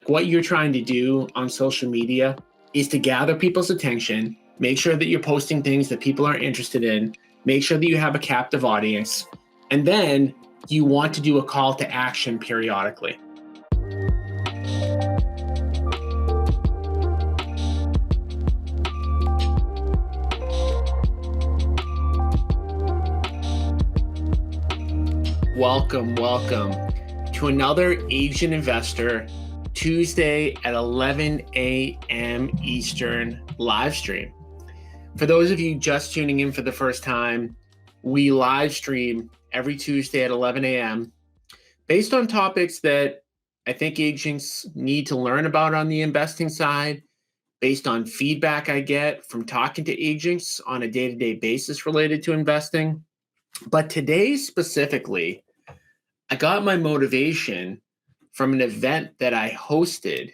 what you're trying to do on social media is to gather people's attention, make sure that you're posting things that people are interested in, make sure that you have a captive audience, and then you want to do a call to action periodically. Welcome to another Agent Investor Tuesday at 11 a.m. Eastern live stream. For those of you just tuning in for the first time, we live stream every Tuesday at 11 a.m. based on topics that I think agents need to learn about on the investing side, based on feedback I get from talking to agents on a day-to-day basis related to investing. But today specifically, I got my motivation from an event that I hosted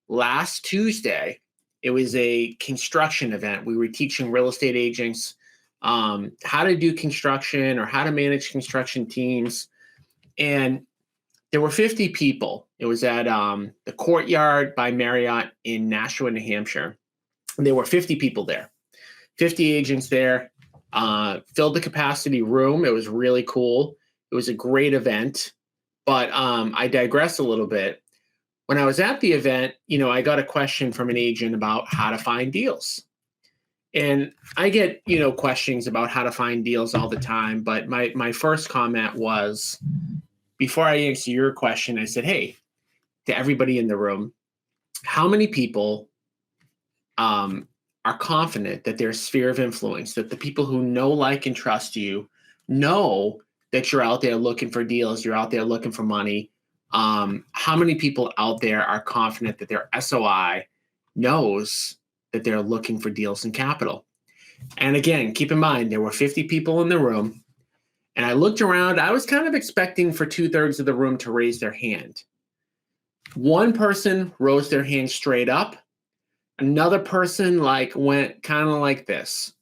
last Tuesday. It was a construction event. We were teaching real estate agents how to do construction or how to manage construction teams. And there were 50 people. It was at the Courtyard by Marriott in Nashua, New Hampshire. And there were 50 people there, 50 agents there, filled the capacity room. It was really cool. It was a great event, but I digress a little bit. When I was at the event, I got a question from an agent about how to find deals. And I get, questions about how to find deals all the time. But my first comment was, before I answer your question, I said, hey, to everybody in the room, how many people are confident that their sphere of influence, that the people who know, like, and trust you know that you're out there looking for deals, you're out there looking for money? How many people out there are confident that their SOI knows that they're looking for deals and capital? And again, keep in mind, there were 50 people in the room, and I looked around. I was kind of expecting for 2/3 of the room to raise their hand. One person rose their hand straight up. Another person went kind of like this.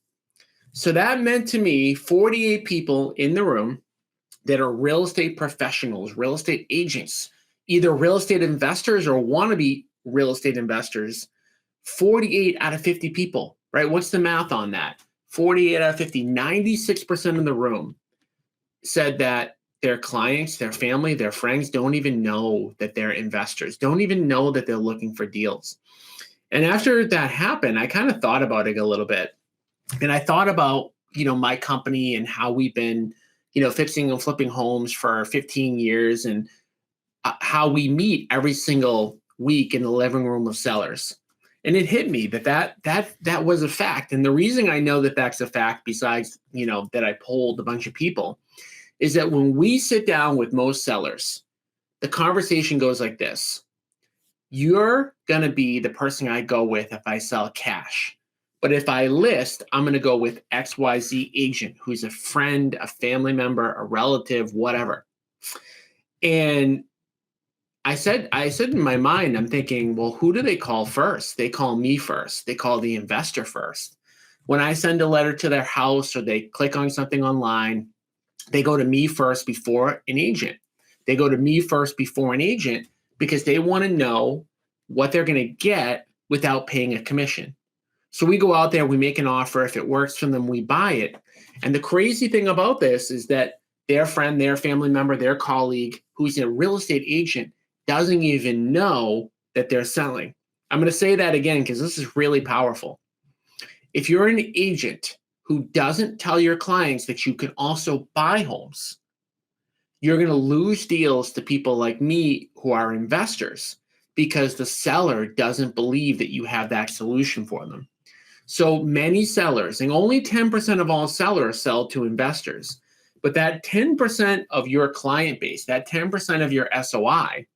So that meant to me 48 people in the room that are real estate professionals, real estate agents, either real estate investors or wannabe real estate investors. 48 out of 50 people, right? What's the math on that? 48 out of 50, 96% of the room said that their clients, their family, their friends don't even know that they're investors, don't even know that they're looking for deals. And after that happened, I kind of thought about it a little bit. And I thought about, my company and how we've been, fixing and flipping homes for 15 years and how we meet every single week in the living room of sellers. And it hit me that was a fact. And the reason I know that that's a fact, besides, that I polled a bunch of people, is that when we sit down with most sellers, the conversation goes like this. You're going to be the person I go with if I sell cash. But if I list, I'm going to go with XYZ agent, who's a friend, a family member, a relative, whatever. And I said in my mind, I'm thinking, well, who do they call first? They call me first. They call the investor first. When I send a letter to their house or they click on something online, they go to me first before an agent. They go to me first before an agent because they want to know what they're going to get without paying a commission. So we go out there, we make an offer. If it works for them, we buy it. And the crazy thing about this is that their friend, their family member, their colleague, who's a real estate agent, doesn't even know that they're selling. I'm going to say that again because this is really powerful. If you're an agent who doesn't tell your clients that you can also buy homes, you're going to lose deals to people like me who are investors because the seller doesn't believe that you have that solution for them. So many sellers, and only 10% of all sellers sell to investors, but that 10% of your client base, that 10% of your SOI,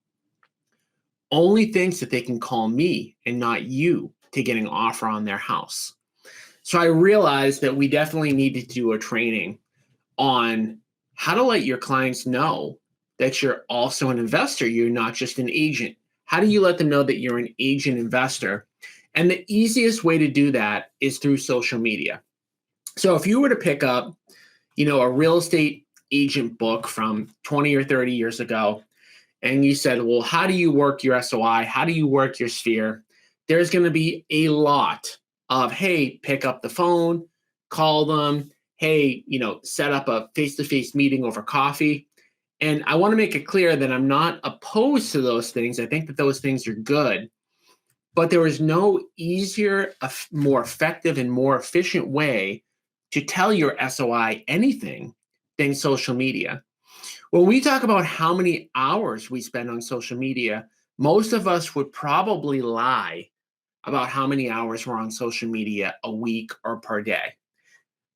only thinks that they can call me and not you to get an offer on their house. So I realized that we definitely need to do a training on how to let your clients know that you're also an investor. You're not just an agent. How do you let them know that you're an agent investor? And the easiest way to do that is through social media. So if you were to pick up, a real estate agent book from 20 or 30 years ago, and you said, well, how do you work your SOI? How do you work your sphere? There's going to be a lot of, hey, pick up the phone, call them, hey, set up a face-to-face meeting over coffee. And I want to make it clear that I'm not opposed to those things. I think that those things are good. But there is no easier, more effective, and more efficient way to tell your SOI anything than social media. When we talk about how many hours we spend on social media, most of us would probably lie about how many hours we're on social media a week or per day.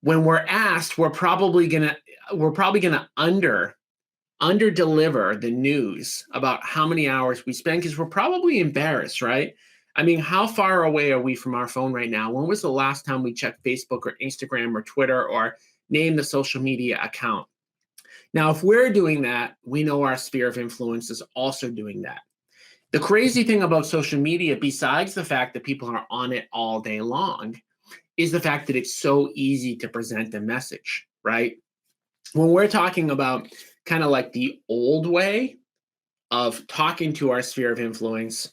When we're asked, we're probably gonna under deliver the news about how many hours we spend because we're probably embarrassed, right? I mean, how far away are we from our phone right now? When was the last time we checked Facebook or Instagram or Twitter or name the social media account? Now, if we're doing that, we know our sphere of influence is also doing that. The crazy thing about social media, besides the fact that people are on it all day long, is the fact that it's so easy to present a message, right? When we're talking about kind of like the old way of talking to our sphere of influence,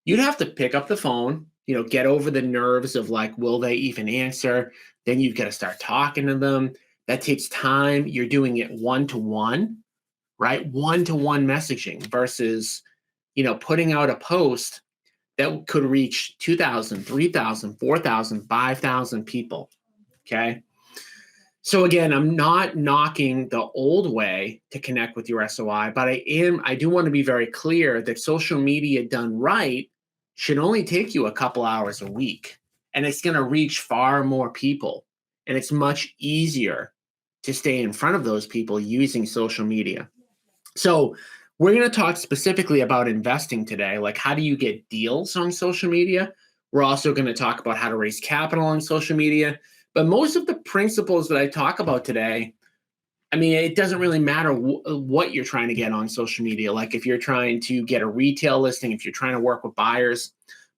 you'd have to pick up the phone, get over the nerves of like, will they even answer? Then you've got to start talking to them. That takes time. You're doing it one-to-one, right? One-to-one messaging versus, putting out a post that could reach 2,000, 3,000, 4,000, 5,000 people, okay? So again, I'm not knocking the old way to connect with your SOI, but I do want to be very clear that social media done right should only take you a couple hours a week, and it's going to reach far more people, and it's much easier to stay in front of those people using social media. So we're going to talk specifically about investing today, like how do you get deals on social media? We're also going to talk about how to raise capital on social media. But most of the principles that I talk about today, I mean, it doesn't really matter what you're trying to get on social media. Like if you're trying to get a retail listing, if you're trying to work with buyers,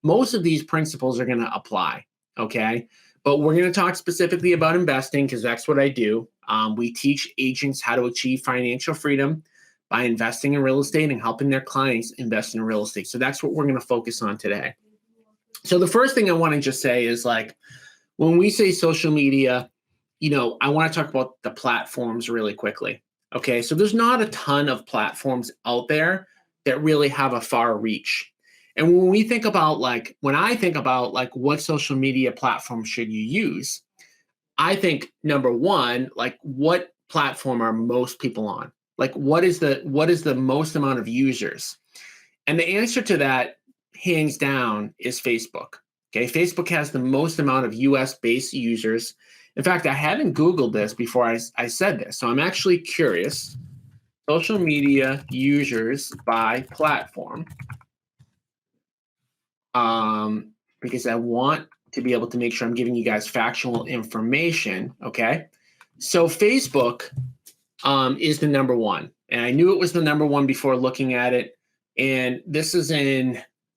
most of these principles are going to apply, okay? But we're going to talk specifically about investing because that's what I do. We teach agents how to achieve financial freedom by investing in real estate and helping their clients invest in real estate. So that's what we're going to focus on today. So the first thing I want to just say is like, when we say social media, I want to talk about the platforms really quickly. Okay, so there's not a ton of platforms out there that really have a far reach. And when we think about when I think about what social media platform should you use, I think number one, like what platform are most people on? Like what is the most amount of users? And the answer to that, hands down, is Facebook. Okay, Facebook has the most amount of US-based users. In fact, I hadn't Googled this before I said this, so I'm actually curious. Social media users by platform, because I want to be able to make sure I'm giving you guys factual information, okay? So Facebook is the number one, and I knew it was the number one before looking at it, and this is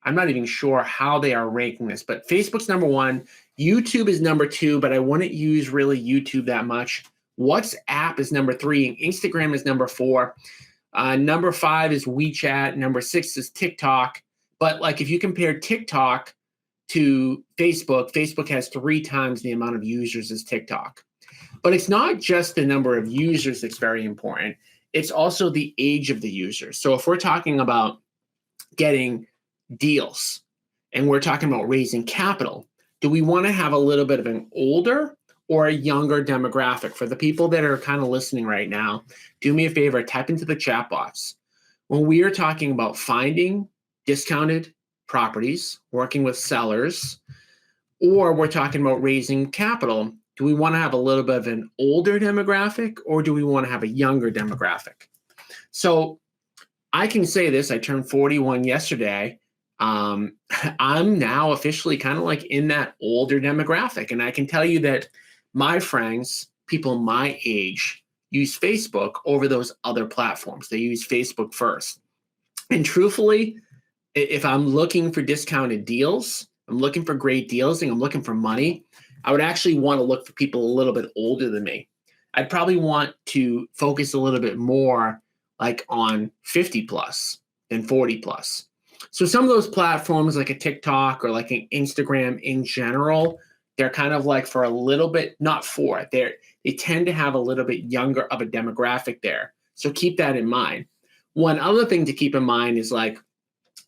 I'm not even sure how they are ranking this, but Facebook's number one. YouTube is number two, but I wouldn't use really YouTube that much. WhatsApp is number three, and Instagram is number four. Number five is WeChat. Number six is TikTok. But like if you compare TikTok to Facebook, Facebook has 3 times the amount of users as TikTok. But it's not just the number of users that's very important. It's also the age of the user. So if we're talking about getting deals and we're talking about raising capital, do we want to have a little bit of an older or a younger demographic? For the people that are kind of listening right now, do me a favor, type into the chat box. When we are talking about finding discounted properties, working with sellers, or we're talking about raising capital, do we want to have a little bit of an older demographic or do we want to have a younger demographic? So I can say this, I turned 41 yesterday. I'm now officially kind of like in that older demographic. And I can tell you that my friends, people my age, use Facebook over those other platforms. They use Facebook first. And truthfully, if I'm looking for discounted deals, I'm looking for great deals and I'm looking for money, I would actually want to look for people a little bit older than me. I'd probably want to focus a little bit more like on 50 plus, than 40 plus. So some of those platforms like a TikTok or like an Instagram in general, they're kind of like for a little bit, not for it. They tend to have a little bit younger of a demographic there. So keep that in mind. One other thing to keep in mind is like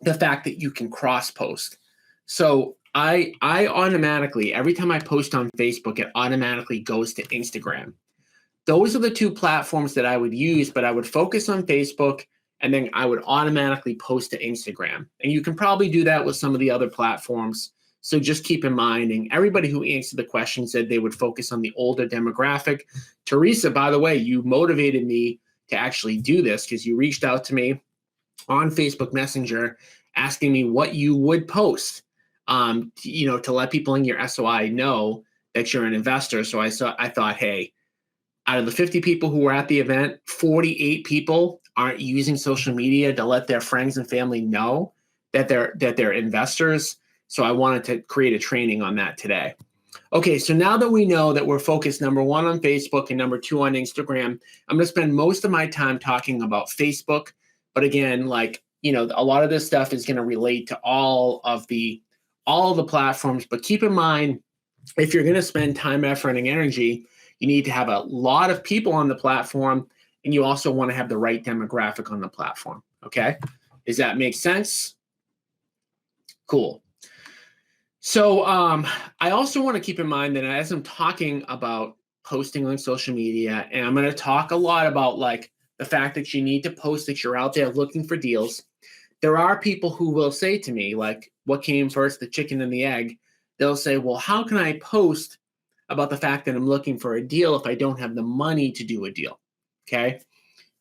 the fact that you can cross post. So I automatically, every time I post on Facebook, it automatically goes to Instagram. Those are the two platforms that I would use, but I would focus on Facebook and then I would automatically post to Instagram. And you can probably do that with some of the other platforms. So just keep in mind, and everybody who answered the question said they would focus on the older demographic. Teresa, by the way, you motivated me to actually do this because you reached out to me on Facebook Messenger asking me what you would post, to let people in your SOI know that you're an investor. So I thought, hey, out of the 50 people who were at the event, 48 people aren't using social media to let their friends and family know that they're investors. So I wanted to create a training on that today. Okay, so now that we know that we're focused, number one, on Facebook and number two, on Instagram, I'm going to spend most of my time talking about Facebook. But again, a lot of this stuff is going to relate to all of the platforms. But keep in mind, if you're going to spend time, effort, and energy, you need to have a lot of people on the platform, and you also want to have the right demographic on the platform. Okay, does that make sense? Cool. So I also want to keep in mind that as I'm talking about posting on social media, and I'm going to talk a lot about like the fact that you need to post that you're out there looking for deals. There are people who will say to me, like, what came first, the chicken and the egg? They'll say, well, how can I post about the fact that I'm looking for a deal if I don't have the money to do a deal? Okay,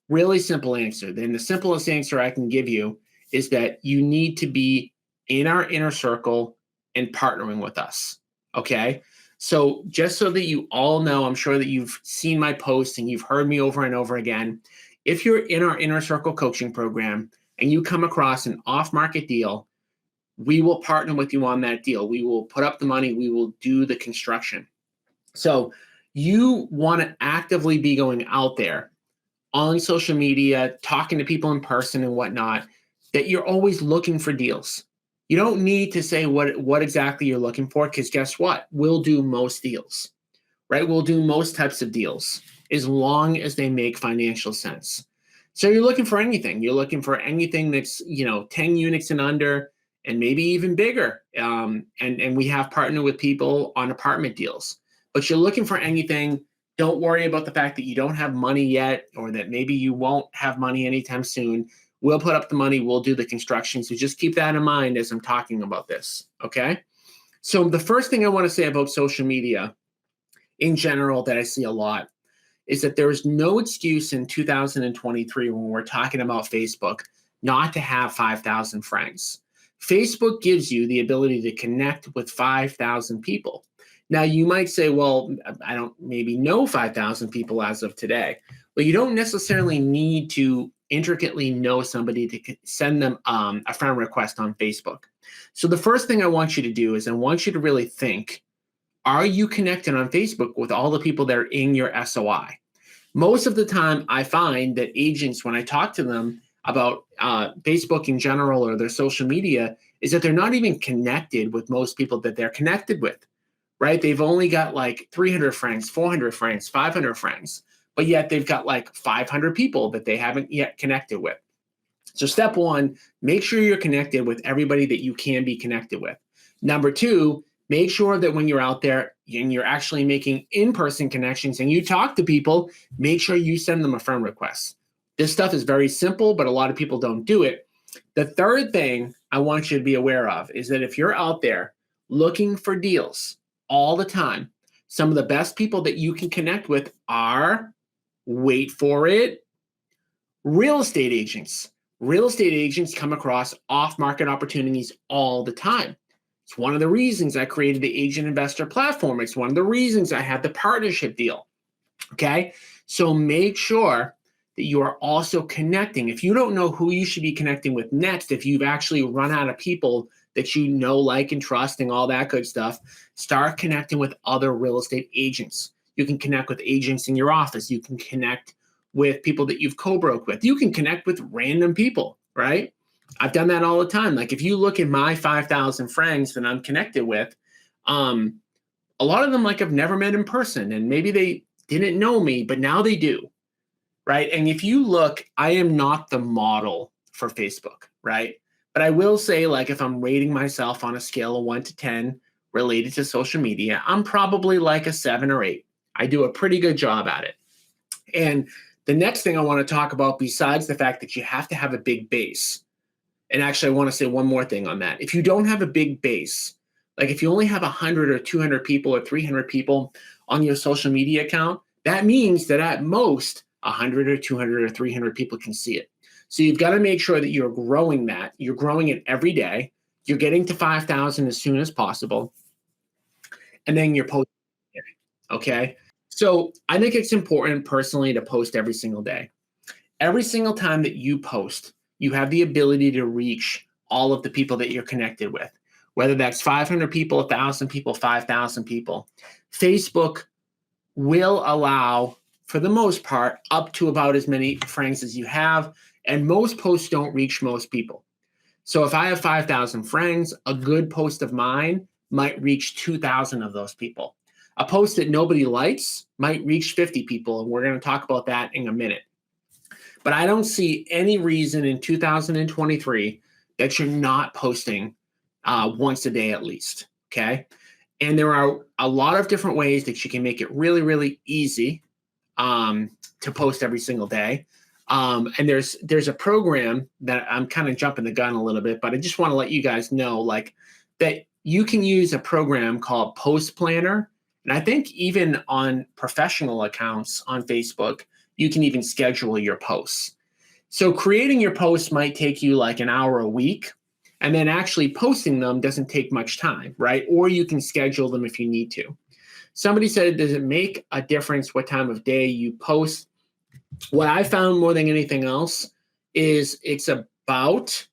really simple answer. Then the simplest answer I can give you is that you need to be in our inner circle and partnering with us. Okay, so just so that you all know, I'm sure that you've seen my posts and you've heard me over and over again. If you're in our inner circle coaching program and you come across an off-market deal, we will partner with you on that deal. We will put up the money. We will do the construction. So you want to actively be going out there on social media, talking to people in person and whatnot, that you're always looking for deals. You don't need to say what exactly you're looking for, because guess what? We'll do most deals, right? We'll do most types of deals as long as they make financial sense. So you're looking for anything. You're looking for anything that's 10 units and under, and maybe even bigger. And we have partnered with people on apartment deals. But you're looking for anything. Don't worry about the fact that you don't have money yet, or that maybe you won't have money anytime soon. We'll put up the money. We'll do the construction. So just keep that in mind as I'm talking about this, okay? So the first thing I want to say about social media in general that I see a lot is that there is no excuse in 2023 when we're talking about Facebook not to have 5,000 friends. Facebook gives you the ability to connect with 5,000 people. Now, you might say, well, I don't maybe know 5,000 people as of today. Well, you don't necessarily need to intricately know somebody to send them a friend request on Facebook. So the first thing I want you to do is I want you to really think, are you connected on Facebook with all the people that are in your SOI? Most of the time, I find that agents, when I talk to them about Facebook in general or their social media, is that they're not even connected with most people that they're connected with. Right? They've only got like 300 friends, 400 friends, 500 friends, but yet they've got like 500 people that they haven't yet connected with. So step one, make sure you're connected with everybody that you can be connected with. Number two, make sure that when you're out there and you're actually making in-person connections and you talk to people, make sure you send them a friend request. This stuff is very simple, but a lot of people don't do it. The third thing I want you to be aware of is that if you're out there looking for deals all the time, some of the best people that you can connect with are, wait for it, real estate agents. Real estate agents come across off-market opportunities all the time. It's one of the reasons I created the Agent Investor platform. It's one of the reasons I had the partnership deal. Okay, so make sure that you are also connecting. If you don't know who you should be connecting with next, if you've actually run out of people that you know, like, and trust and all that good stuff, start connecting with other real estate agents. You can connect with agents in your office. You can connect with people that you've co-broke with. You can connect with random people, right? I've done that all the time. Like if you look at my 5,000 friends that I'm connected with, a lot of them like I've never met in person, and maybe they didn't know me, but now they do, right? And if you look, I am not the model for Facebook, right? But I will say, like, if I'm rating myself on a scale of 1 to 10 related to social media, I'm probably like a 7 or 8. I do a pretty good job at it. And the next thing I want to talk about, besides the fact that you have to have a big base, and actually I want to say one more thing on that. If you don't have a big base, like if you only have 100 or 200 people or 300 people on your social media account, that means that at most 100 or 200 or 300 people can see it. So you've got to make sure that you're growing that. You're growing it every day. You're getting to 5,000 as soon as possible. And then you're posting. Okay. So I think it's important personally to post every single day. Every single time that you post, you have the ability to reach all of the people that you're connected with, whether that's 500 people, 1,000 people, 5,000 people. Facebook will allow, for the most part, up to about as many friends as you have, and most posts don't reach most people. So if I have 5,000 friends, a good post of mine might reach 2,000 of those people. A post that nobody likes might reach 50 people, and we're going to talk about that in a minute. But I don't see any reason in 2023 that you're not posting once a day at least, okay? And there are a lot of different ways that you can make it really, really easy to post every single day. And there's a program that I'm kind of jumping the gun a little bit, but I just want to let you guys know, like, that you can use a program called Post Planner. And I think even on professional accounts on Facebook, you can even schedule your posts. So creating your posts might take you like an hour a week, and then actually posting them doesn't take much time, right? Or you can schedule them if you need to. Somebody said, does it make a difference what time of day you post? What I found more than anything else is it's about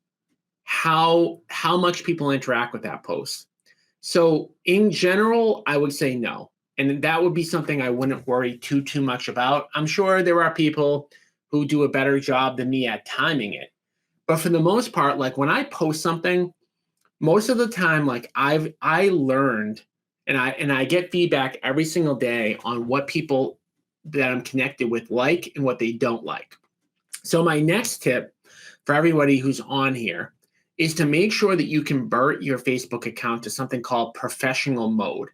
how much people interact with that post. So in general, I would say no. And that would be something I wouldn't worry too much about. I'm sure there are people who do a better job than me at timing it. But for the most part, like when I post something, most of the time, like I learned and I get feedback every single day on what people that I'm connected with like and what they don't like. So my next tip for everybody who's on here is to make sure that you convert your Facebook account to something called professional mode.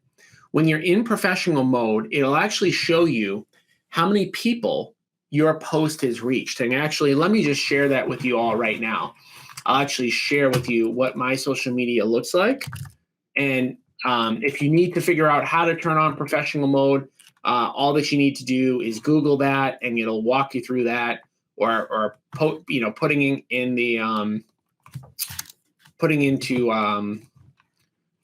When you're in professional mode, it'll actually show you how many people your post has reached. And actually, let me just share that with you all right now. I'll actually share with you what my social media looks like. And if you need to figure out how to turn on professional mode, all that you need to do is Google that, and it'll walk you through that, or putting in the putting into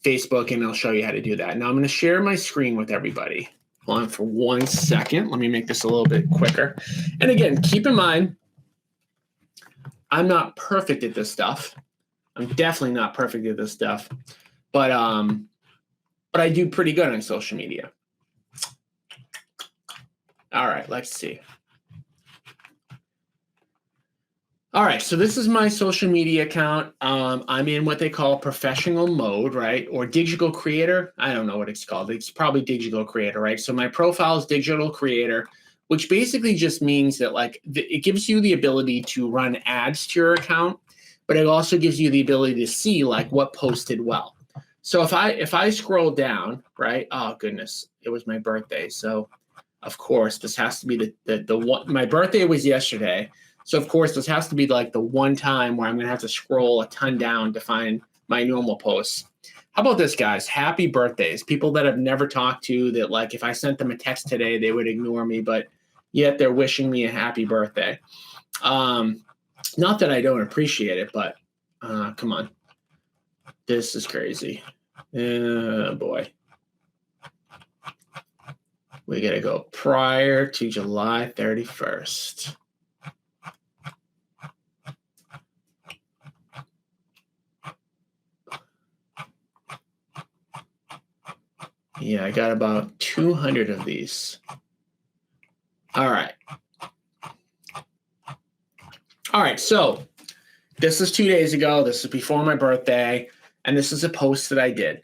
Facebook, and I'll show you how to do that. Now I'm going to share my screen with everybody. Hold on for 1 second. Let me make this a little bit quicker. And again, keep in mind, I'm not perfect at this stuff. I'm definitely not perfect at this stuff, but I do pretty good on social media. All right, let's see. All right, so this is my social media account. I'm in what they call professional mode, right? Or digital creator. I don't know what it's called. It's probably digital creator, right? So my profile is digital creator, which basically just means that like it gives you the ability to run ads to your account, but it also gives you the ability to see like what posted well. So if I scroll down, right? Oh goodness, it was my birthday. So of course this has to be the one. My birthday was yesterday. So, of course, this has to be like the one time where I'm going to have to scroll a ton down to find my normal posts. How about this, guys? Happy birthdays. People that I've never talked to that, like, if I sent them a text today, they would ignore me, but yet they're wishing me a happy birthday. Not that I don't appreciate it, but come on. This is crazy. Oh, boy. We got to go prior to July 31st. Yeah, I got about 200 of these. All right. All right, so This is 2 days ago. This is before my birthday. And this is a post that I did.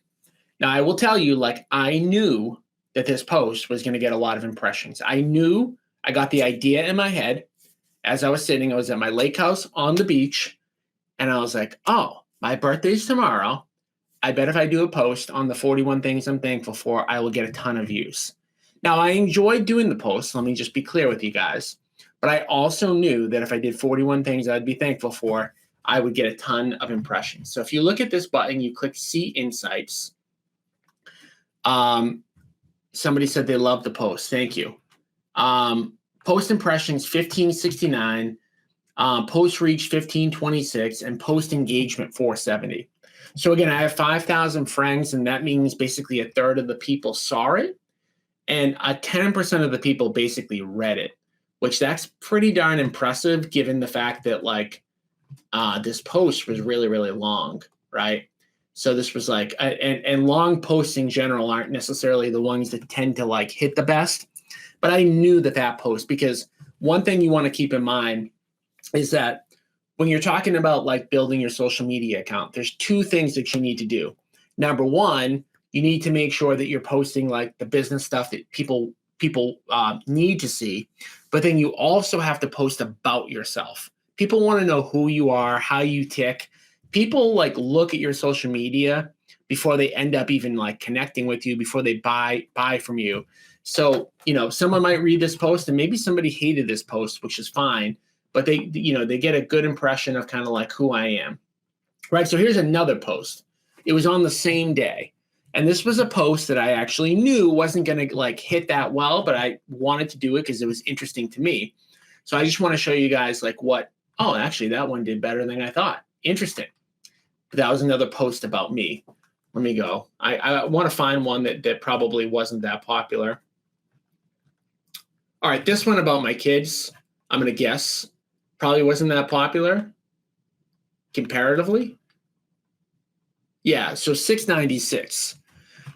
Now, I will tell you, like, I knew that this post was going to get a lot of impressions. I knew I got the idea in my head as I was sitting. I was at my lake house on the beach. And I was like, oh, my birthday's tomorrow. I bet if I do a post on the 41 things I'm thankful for, I will get a ton of views. Now, I enjoyed doing the post. Let me just be clear with you guys. But I also knew that if I did 41 things I'd be thankful for, I would get a ton of impressions. So if you look at this button, you click See Insights. Somebody said they loved the post. Thank you. Post impressions, 1569. Post reach, 1526. And post engagement, 470. So again, I have 5,000 friends, and that means basically a third of the people saw it. And 10% of the people basically read it, which that's pretty darn impressive given the fact that like this post was really, really long, right? So this was like, and long posts in general aren't necessarily the ones that tend to like hit the best. But I knew that post, because one thing you want to keep in mind is that when you're talking about like building your social media account, there's two things that you need to do. Number one, you need to make sure that you're posting like the business stuff that people need to see. But then you also have to post about yourself. People want to know who you are, how you tick. People like look at your social media before they end up even like connecting with you, before they buy from you. So, someone might read this post and maybe somebody hated this post, which is fine, but they get a good impression of kind of like who I am, right? So here's another post. It was on the same day. And this was a post that I actually knew wasn't going to like hit that well, but I wanted to do it because it was interesting to me. So I just want to show you guys like actually that one did better than I thought. Interesting. But that was another post about me. Let me go. I want to find one that probably wasn't that popular. All right, this one about my kids, I'm going to guess, probably wasn't that popular comparatively. Yeah, so 696,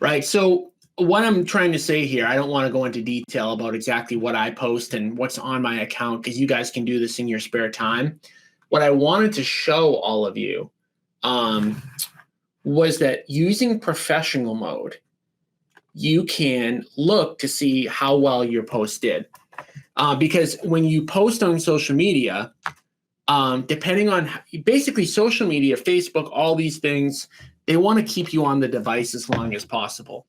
right? So what I'm trying to say here, I don't want to go into detail about exactly what I post and what's on my account, because you guys can do this in your spare time. What I wanted to show all of you was that using professional mode, you can look to see how well your post did. Because when you post on social media, depending on basically social media, Facebook, all these things, they want to keep you on the device as long as possible.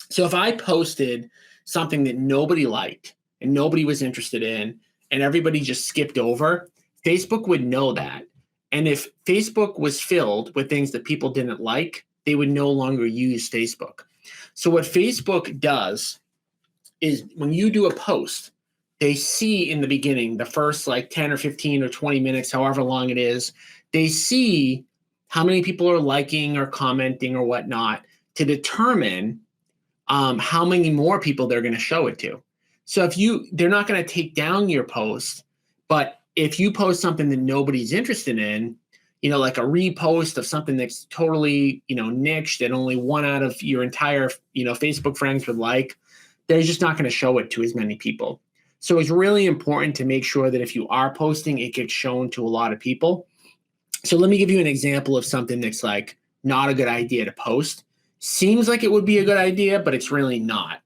So if I posted something that nobody liked and nobody was interested in, and everybody just skipped over, Facebook would know that. And if Facebook was filled with things that people didn't like, they would no longer use Facebook. So what Facebook does is when you do a post, they see in the beginning, the first like 10 or 15 or 20 minutes, however long it is, they see how many people are liking or commenting or whatnot to determine how many more people they're going to show it to. So they're not going to take down your post, but if you post something that nobody's interested in, like a repost of something that's totally, niched and only one out of your entire, Facebook friends would like, they're just not going to show it to as many people. So it's really important to make sure that if you are posting, it gets shown to a lot of people. So let me give you an example of something that's like not a good idea to post. Seems like it would be a good idea, but it's really not.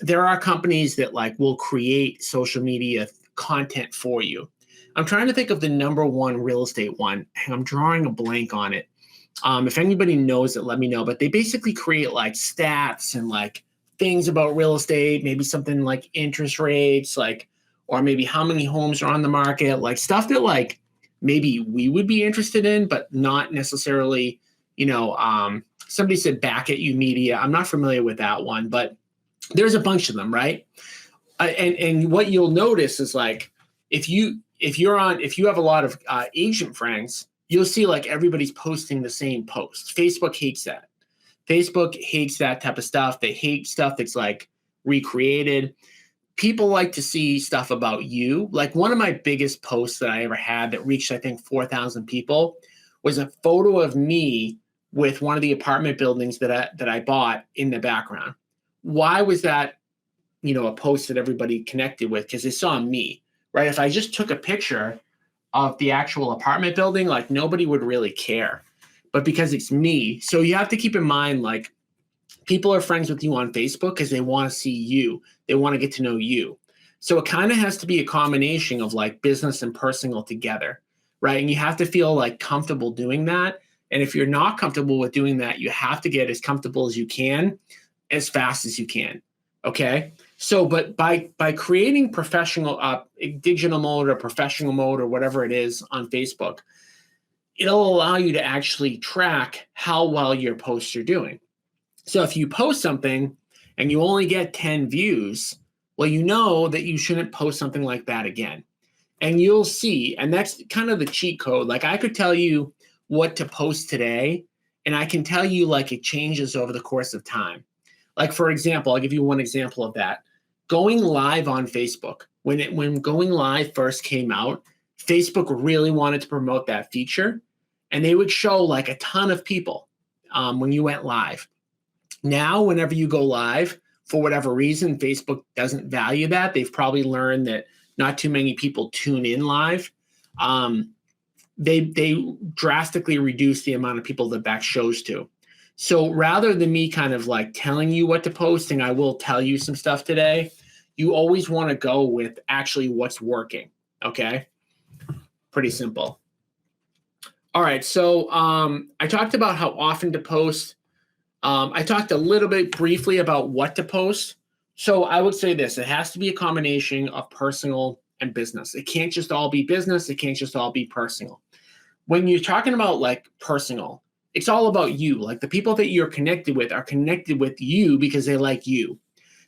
There are companies that like will create social media content for you. I'm trying to think of the number one real estate one. I'm drawing a blank on it. If anybody knows it, let me know. But they basically create like stats and like things about real estate, maybe something like interest rates, like, or maybe how many homes are on the market, like stuff that like maybe we would be interested in, but not necessarily, somebody said Back at You Media. I'm not familiar with that one, but there's a bunch of them, right? And what you'll notice is like, if you have a lot of agent friends, you'll see like everybody's posting the same post. Facebook hates that. Facebook hates that type of stuff. They hate stuff that's like recreated. People like to see stuff about you. Like one of my biggest posts that I ever had that reached, I think, 4,000 people was a photo of me with one of the apartment buildings that I bought in the background. Why was that, a post that everybody connected with? Because they saw me, right? If I just took a picture of the actual apartment building, like nobody would really care. But because it's me, so you have to keep in mind, like, people are friends with you on Facebook because they want to see you. They want to get to know you. So it kind of has to be a combination of like business and personal together, right? And you have to feel like comfortable doing that. And if you're not comfortable with doing that, you have to get as comfortable as you can, as fast as you can. Okay. So, but by creating professional digital mode or professional mode or whatever it is on Facebook, it'll allow you to actually track how well your posts are doing. So if you post something and you only get 10 views, well, you know that you shouldn't post something like that again. And you'll see, and that's kind of the cheat code. Like, I could tell you what to post today, and I can tell you like it changes over the course of time. Like, for example, I'll give you one example of that. Going live on Facebook. When going live first came out, Facebook really wanted to promote that feature, and they would show like a ton of people when you went live. Now, whenever you go live, for whatever reason, Facebook doesn't value that. They've probably learned that not too many people tune in live. They drastically reduce the amount of people that shows to. So rather than me kind of like telling you what to post, and I will tell you some stuff today, you always want to go with actually what's working. Okay? Pretty simple. All right. So I talked about how often to post. I talked a little bit briefly about what to post. So I would say this, it has to be a combination of personal and business. It can't just all be business. It can't just all be personal. When you're talking about like personal, it's all about you. Like, the people that you're connected with are connected with you because they like you.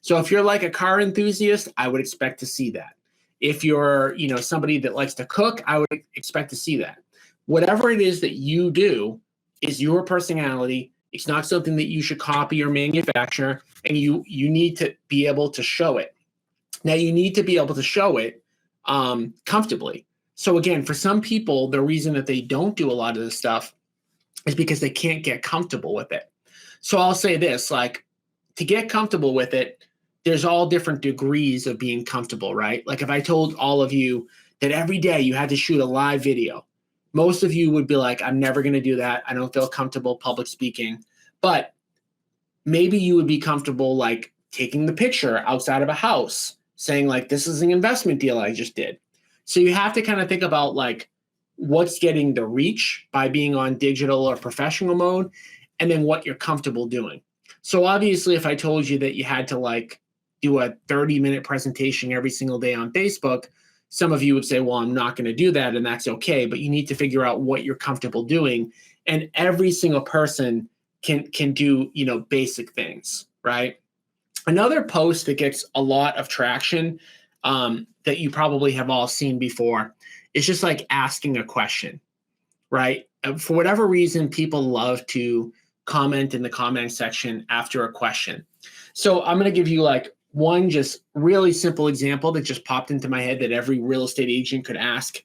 So if you're like a car enthusiast, I would expect to see that. If you're, somebody that likes to cook, I would expect to see that. Whatever it is that you do is your personality. It's not something that you should copy or manufacture, and you need to be able to show it. Now, you need to be able to show it comfortably. So again, for some people, the reason that they don't do a lot of this stuff is because they can't get comfortable with it. So I'll say this, like, to get comfortable with it, there's all different degrees of being comfortable, right? Like, if I told all of you that every day you had to shoot a live video, most of you would be like, I'm never going to do that. I don't feel comfortable public speaking. But maybe you would be comfortable like taking the picture outside of a house, saying like, this is an investment deal I just did. So you have to kind of think about like what's getting the reach by being on digital or professional mode, and then what you're comfortable doing. So obviously, if I told you that you had to like do a 30-minute presentation every single day on Facebook, some of you would say, well, I'm not going to do that, and that's okay. But you need to figure out what you're comfortable doing. And every single person can do, basic things, right? Another post that gets a lot of traction that you probably have all seen before is just like asking a question, right? For whatever reason, people love to comment in the comment section after a question. So I'm going to give you like one just really simple example that just popped into my head that every real estate agent could ask,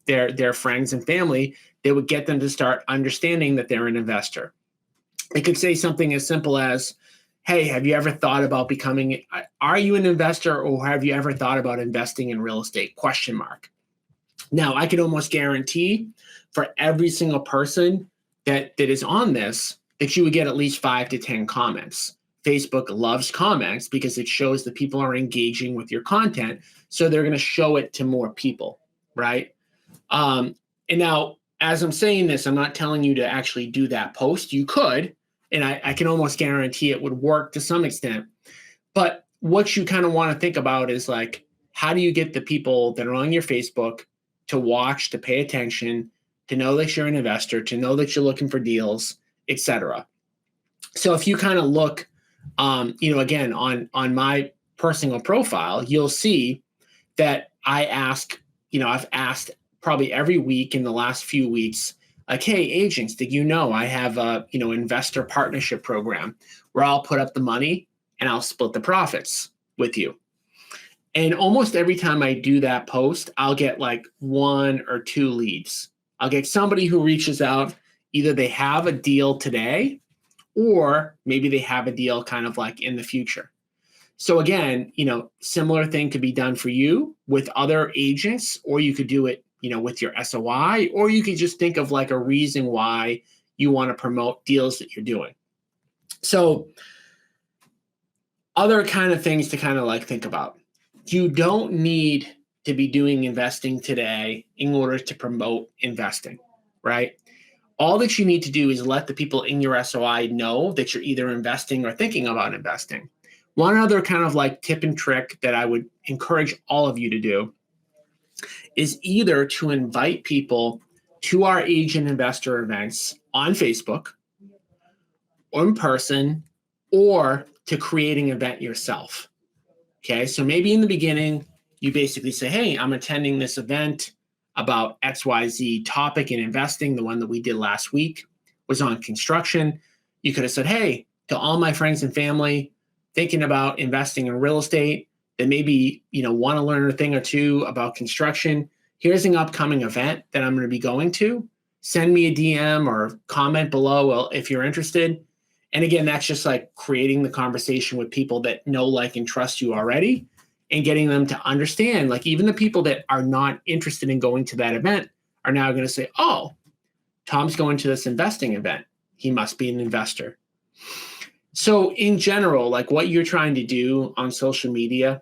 their friends and family. They would get them to start understanding that they're an investor. It could say something as simple as, hey, have you ever thought about are you an investor, or have you ever thought about investing in real estate? ? Now, I can almost guarantee for every single person that is on this, that you would get at least 5 to 10 comments. Facebook loves comments because it shows that people are engaging with your content. So they're going to show it to more people, right? And now, as I'm saying this, I'm not telling you to actually do that post. You could, and I can almost guarantee it would work to some extent. But what you kind of want to think about is like, how do you get the people that are on your Facebook to watch, to pay attention, to know that you're an investor, to know that you're looking for deals, etc. So if you kind of look, again, on my personal profile, you'll see that I've asked probably every week in the last few weeks, like, hey, agents, did you know I have a, investor partnership program where I'll put up the money and I'll split the profits with you. And almost every time I do that post, I'll get like 1 or 2 leads. I'll get somebody who reaches out. Either they have a deal today, or maybe they have a deal kind of like in the future. So again, similar thing could be done for you with other agents, or you could do it with your SOI, or you could just think of like a reason why you want to promote deals that you're doing. So other kind of things to kind of like think about. You don't need to be doing investing today in order to promote investing, right? All that you need to do is let the people in your SOI know that you're either investing or thinking about investing. One other kind of like tip and trick that I would encourage all of you to do is either to invite people to our agent investor events on Facebook or in person, or to create an event yourself. Okay, so maybe in the beginning, you basically say, hey, I'm attending this event about XYZ topic in investing. The one that we did last week was on construction. You could have said, hey, to all my friends and family thinking about investing in real estate that maybe want to learn a thing or two about construction, here's an upcoming event that I'm going to be going to. Send me a DM or comment below if you're interested. And again, that's just like creating the conversation with people that know, like, and trust you already, and getting them to understand, like, even the people that are not interested in going to that event are now going to say, oh, Tom's going to this investing event. He must be an investor. So in general, like, what you're trying to do on social media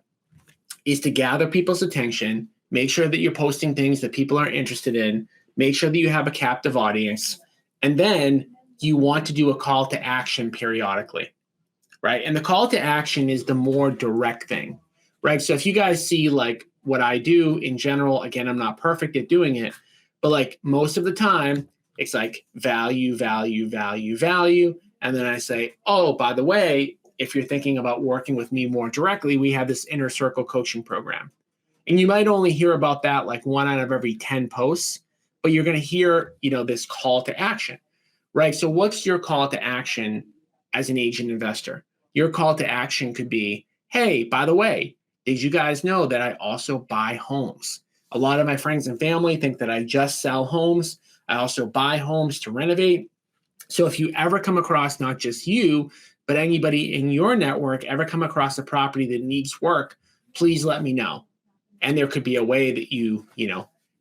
is to gather people's attention, make sure that you're posting things that people are interested in, make sure that you have a captive audience, and then you want to do a call to action periodically, right? And the call to action is the more direct thing, right? So if you guys see like what I do in general, again, I'm not perfect at doing it, but like most of the time it's like value, value, value, value. And then I say, oh, by the way, if you're thinking about working with me more directly, we have this inner circle coaching program. And you might only hear about that like 1 out of every 10 posts, but you're going to hear, this call to action. Right. So what's your call to action as an agent investor? Your call to action could be, hey, by the way, did you guys know that I also buy homes? A lot of my friends and family think that I just sell homes. I also buy homes to renovate. So if you ever come across, not just you, but anybody in your network ever come across a property that needs work, please let me know. And there could be a way that you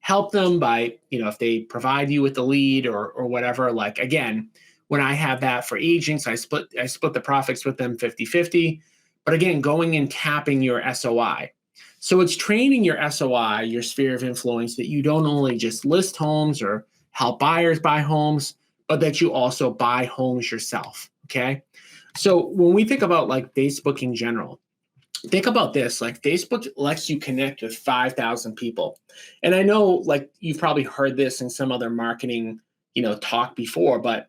help them by, if they provide you with the lead or whatever. Like, again, when I have that for agents, I split the profits with them 50-50. But again, going and tapping your SOI. So it's training your SOI, your sphere of influence, that you don't only just list homes or help buyers buy homes, but that you also buy homes yourself. Okay. So when we think about like Facebook in general, think about this, like Facebook lets you connect with 5,000 people. And I know like you've probably heard this in some other marketing, talk before, but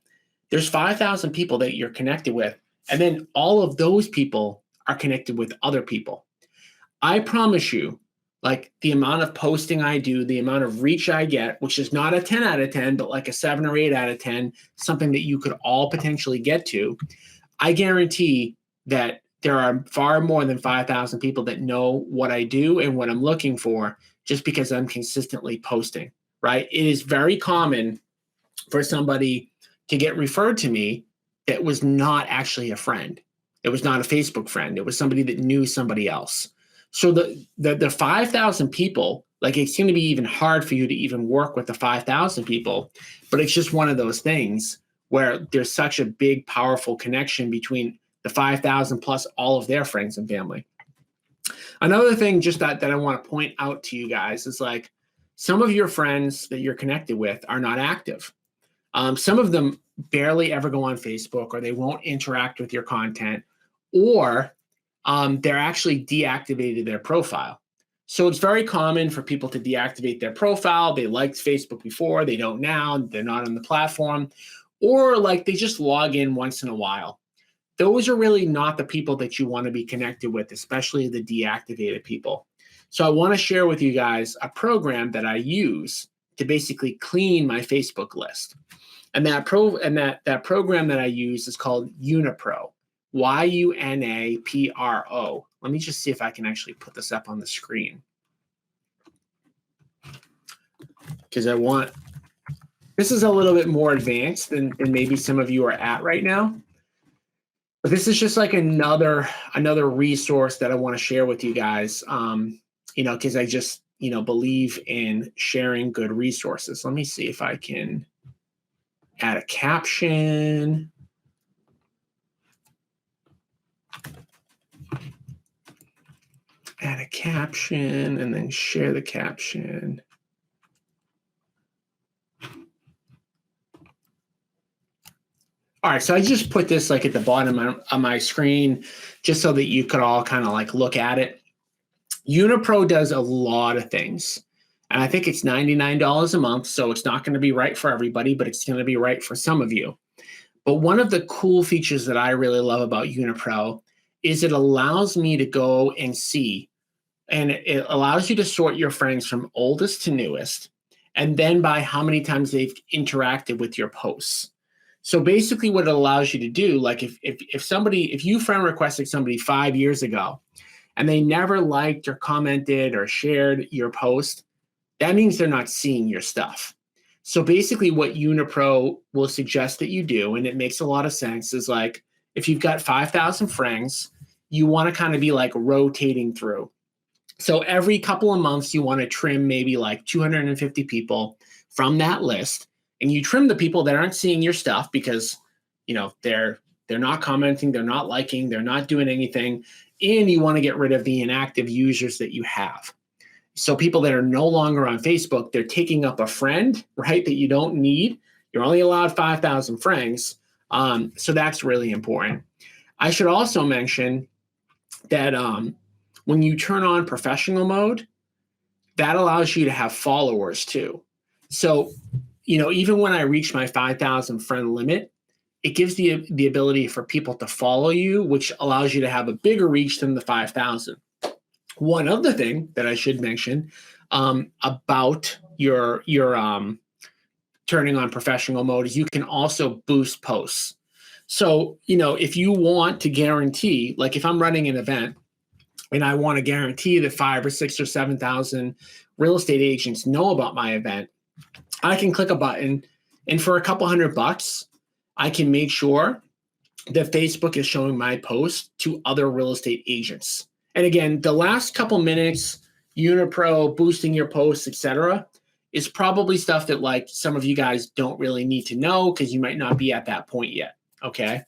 there's 5,000 people that you're connected with. And then all of those people are connected with other people. I promise you, like the amount of posting I do, the amount of reach I get, which is not a 10 out of 10, but like a 7 or 8 out of 10, something that you could all potentially get to. I guarantee that there are far more than 5,000 people that know what I do and what I'm looking for just because I'm consistently posting, right? It is very common for somebody to get referred to me that was not actually a friend. It was not a Facebook friend. It was somebody that knew somebody else. So the 5,000 people, like, it's going to be even hard for you to even work with the 5,000 people, but it's just one of those things where there's such a big, powerful connection between the 5,000 plus all of their friends and family. Another thing just that I want to point out to you guys is like some of your friends that you're connected with are not active. Some of them barely ever go on Facebook, or they won't interact with your content, or they're actually deactivated their profile. So it's very common for people to deactivate their profile. They liked Facebook before, they don't now, they're not on the platform, or like they just log in once in a while. Those are really not the people that you want to be connected with, especially the deactivated people. So I want to share with you guys a program that I use to basically clean my Facebook list. And that program that I use is called Unipro, YUNAPRO. Let me just see if I can actually put this up on the screen, because this is a little bit more advanced than maybe some of you are at right now. But this is just like another resource that I want to share with you guys, because I just, believe in sharing good resources. Let me see if I can add a caption. Add a caption and then share the caption. All right, so I just put this like at the bottom of my screen just so that you could all kind of like look at it. Unipro does a lot of things. And I think it's $99 a month, so it's not going to be right for everybody, but it's going to be right for some of you. But one of the cool features that I really love about Unipro is it allows me to go and see, and it allows you to sort your friends from oldest to newest, and then by how many times they've interacted with your posts. So basically what it allows you to do, like if you friend requested somebody 5 years ago and they never liked or commented or shared your post, that means they're not seeing your stuff. So basically what Unipro will suggest that you do, and it makes a lot of sense, is like if you've got 5,000 friends, you want to kind of be like rotating through. So every couple of months, you want to trim maybe like 250 people from that list, and you trim the people that aren't seeing your stuff because they're not commenting, they're not liking, they're not doing anything, and you want to get rid of the inactive users that you have. So people that are no longer on Facebook, they're taking up a friend, right, that you don't need. You're only allowed 5,000 friends. So that's really important. I should also mention that when you turn on professional mode, that allows you to have followers too. So, even when I reach my 5,000 friend limit, it gives the ability for people to follow you, which allows you to have a bigger reach than the 5,000. One other thing that I should mention about your turning on professional mode is you can also boost posts. So, if you want to guarantee, like if I'm running an event and I want to guarantee that 5 or 6 or 7,000 real estate agents know about my event, I can click a button, and for a couple $100, I can make sure that Facebook is showing my post to other real estate agents. And again, the last couple minutes, Unipro, boosting your posts, etc., is probably stuff that like some of you guys don't really need to know because you might not be at that point yet. Okay.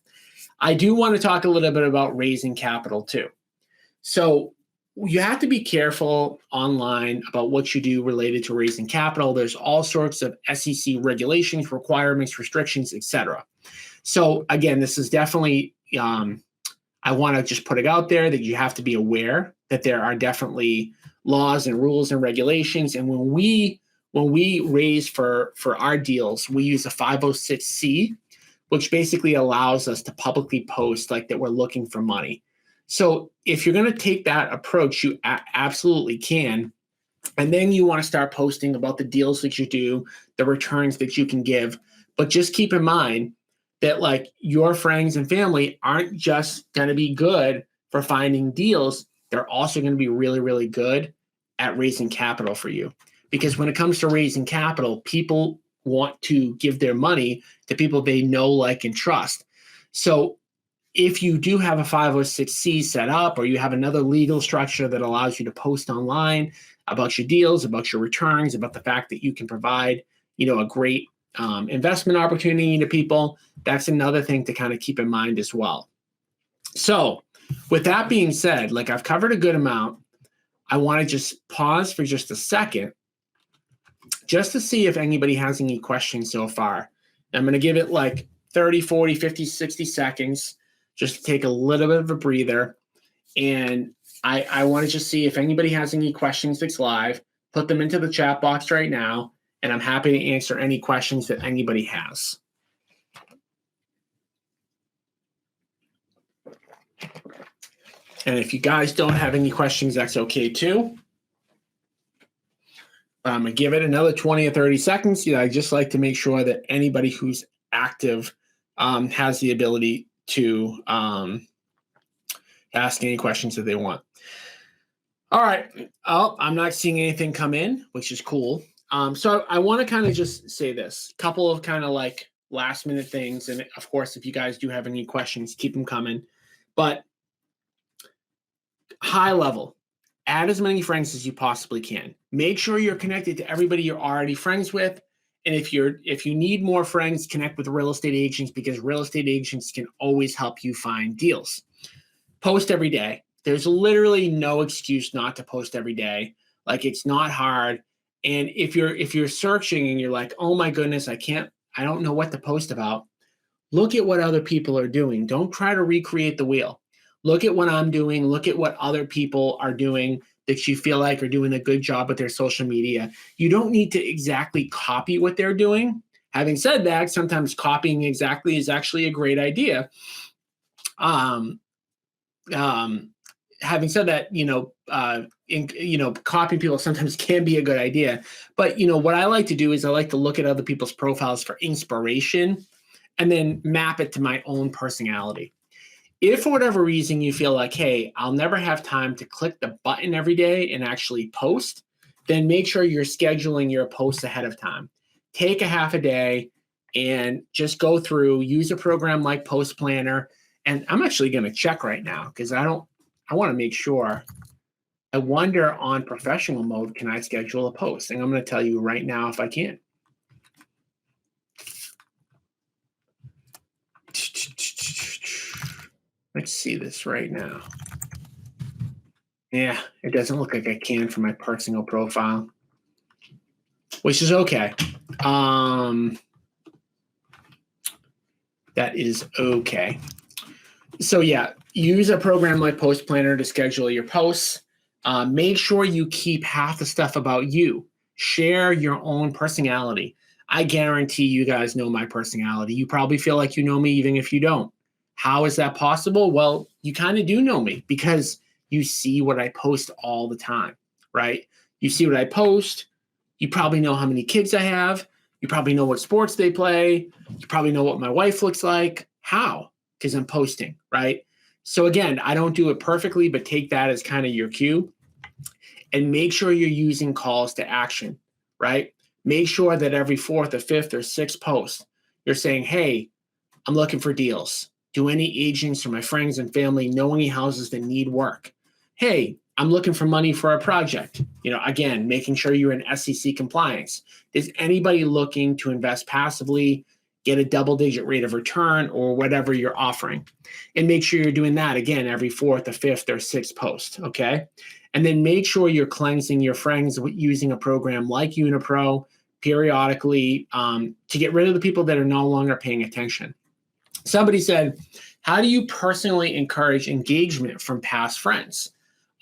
I do want to talk a little bit about raising capital too. So you have to be careful online about what you do related to raising capital. There's all sorts of SEC regulations, requirements, restrictions, etc. So again, this is definitely, I want to just put it out there that you have to be aware that there are definitely laws and rules and regulations. And when we raise for our deals, we use a 506C, which basically allows us to publicly post like that we're looking for money. So if you're going to take that approach, you absolutely can. And then you want to start posting about the deals that you do, the returns that you can give. But just keep in mind that like your friends and family aren't just going to be good for finding deals. They're also going to be really, really good at raising capital for you. Because when it comes to raising capital, people want to give their money to people they know, like, and trust. So if you do have a 506C set up, or you have another legal structure that allows you to post online about your deals, about your returns, about the fact that you can provide, a great investment opportunity to people, that's another thing to kind of keep in mind as well. So with that being said, like I've covered a good amount, I want to just pause for just a second just to see if anybody has any questions so far. I'm going to give it like 30, 40, 50, 60 seconds just to take a little bit of a breather. And I want to just see if anybody has any questions that's live, put them into the chat box right now, and I'm happy to answer any questions that anybody has. And if you guys don't have any questions, that's okay too. I'm going to give it another 20 or 30 seconds. I just like to make sure that anybody who's active has the ability to ask any questions that they want. All right. Oh, I'm not seeing anything come in, which is cool. So I want to kind of just say this, couple of kind of like last minute things. And of course, if you guys do have any questions, keep them coming. But high level, add as many friends as you possibly can. Make sure you're connected to everybody you're already friends with. And if you need more friends, connect with real estate agents, because real estate agents can always help you find deals. Post every day. There's literally no excuse not to post every day. Like, it's not hard. And if you're searching and you're like, oh my goodness, I don't know what to post about, look at what other people are doing. Don't try to recreate the wheel. Look at what I'm doing. Look at what other people are doing that you feel like are doing a good job with their social media. You don't need to exactly copy what they're doing. Having said that, sometimes copying exactly is actually a great idea. Having said that, copying people sometimes can be a good idea. But what I like to do is I like to look at other people's profiles for inspiration and then map it to my own personality. If for whatever reason you feel like, hey, I'll never have time to click the button every day and actually post, then make sure you're scheduling your posts ahead of time. Take a half a day and just go through, use a program like Post Planner. And I'm actually going to check right now because I want to make sure. I wonder on professional mode, can I schedule a post? And I'm going to tell you right now if I can. Let's see this right now. Yeah, it doesn't look like I can for my personal profile, which is okay. That is okay. So yeah, use a program like Post Planner to schedule your posts. Make sure you keep half the stuff about you. Share your own personality. I guarantee you guys know my personality. You probably feel like you know me even if you don't. How is that possible? Well, you kind of do know me because you see what I post all the time, right? You see what I post. You probably know how many kids I have. You probably know what sports they play. You probably know what my wife looks like. How? Because I'm posting, right? So again, I don't do it perfectly, but take that as kind of your cue. And make sure you're using calls to action, right? Make sure that every fourth or fifth or sixth post, you're saying, hey, I'm looking for deals. Do any agents or my friends and family know any houses that need work? Hey, I'm looking for money for a project. Again, making sure you're in SEC compliance. Is anybody looking to invest passively, get a double-digit rate of return, or whatever you're offering? And make sure you're doing that, again, every fourth or fifth or sixth post, okay? And then make sure you're cleansing your friends using a program like Unipro periodically to get rid of the people that are no longer paying attention. Somebody said, how do you personally encourage engagement from past friends?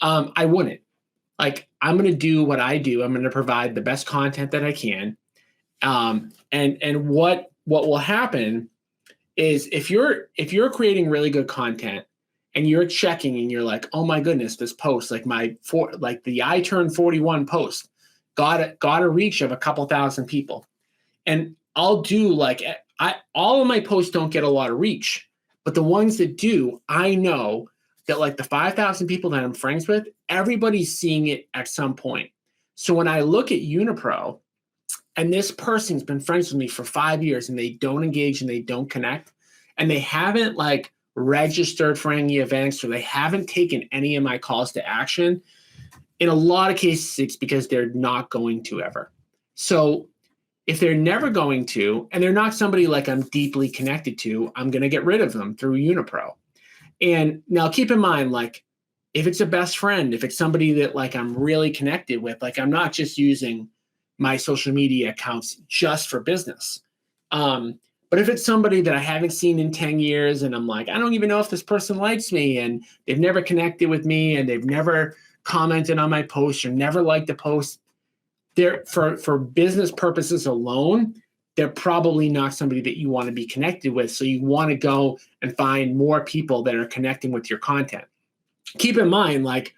I wouldn't. I'm going to do what I do. I'm going to provide the best content that I can. And what will happen is if you're creating really good content and you're checking and you're like, oh my goodness, this post, like the I Turned 41 post got a reach of a couple thousand people. And I'll do all of my posts don't get a lot of reach, but the ones that do, I know that the 5,000 people that I'm friends with, everybody's seeing it at some point. So when I look at Unipro and this person's been friends with me for 5 years and they don't engage and they don't connect and they haven't registered for any events or they haven't taken any of my calls to action, in a lot of cases, it's because they're not going to ever. So if they're never going to, and they're not somebody I'm deeply connected to, I'm going to get rid of them through Unipro. And now keep in mind, if it's a best friend, if it's somebody that I'm really connected with, I'm not just using my social media accounts just for business. But if it's somebody that I haven't seen in 10 years and I'm I don't even know if this person likes me and they've never connected with me and they've never commented on my post or never liked a post, they're for business purposes alone, they're probably not somebody that you want to be connected with. So you want to go and find more people that are connecting with your content. Keep in mind,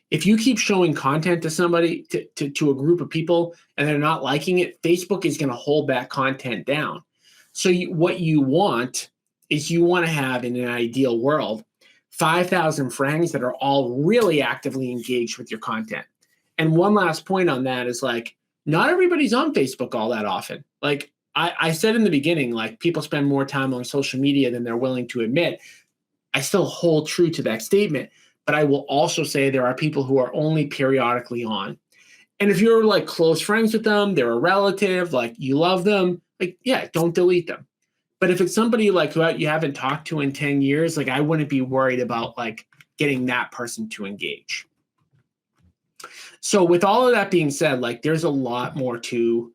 if you keep showing content to somebody, to a group of people, and they're not liking it, Facebook is going to hold that content down. So what you want is you want to have, in an ideal world, 5,000 friends that are all really actively engaged with your content. And one last point on that is not everybody's on Facebook all that often. I said in the beginning, people spend more time on social media than they're willing to admit. I still hold true to that statement. But I will also say there are people who are only periodically on. And if you're like close friends with them, they're a relative, like you love them, like, yeah, don't delete them. But if it's somebody like who you haven't talked to in 10 years, like I wouldn't be worried about like getting that person to engage. So with all of that being said, like there's a lot more to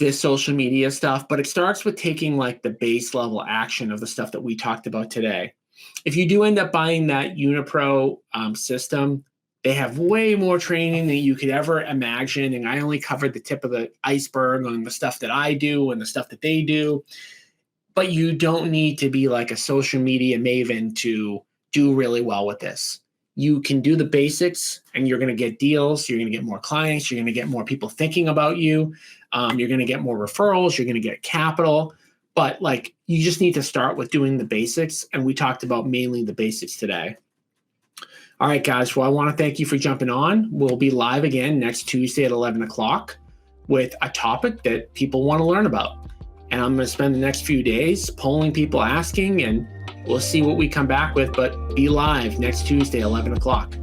this social media stuff, but it starts with taking like the base level action of the stuff that we talked about today. If you do end up buying that Unipro system, they have way more training than you could ever imagine. And I only covered the tip of the iceberg on the stuff that I do and the stuff that they do. But you don't need to be like a social media maven to do really well with this. You can do the basics and you're going to get deals. You're going to get more clients. You're going to get more people thinking about you. You're going to get more referrals. You're going to get capital. But like you just need to start with doing the basics. And we talked about mainly the basics today. All right, guys. Well, I want to thank you for jumping on. We'll be live again next Tuesday at 11 o'clock with a topic that people want to learn about. And I'm going to spend the next few days polling people, asking, and we'll see what we come back with. But be live next Tuesday, 11 o'clock.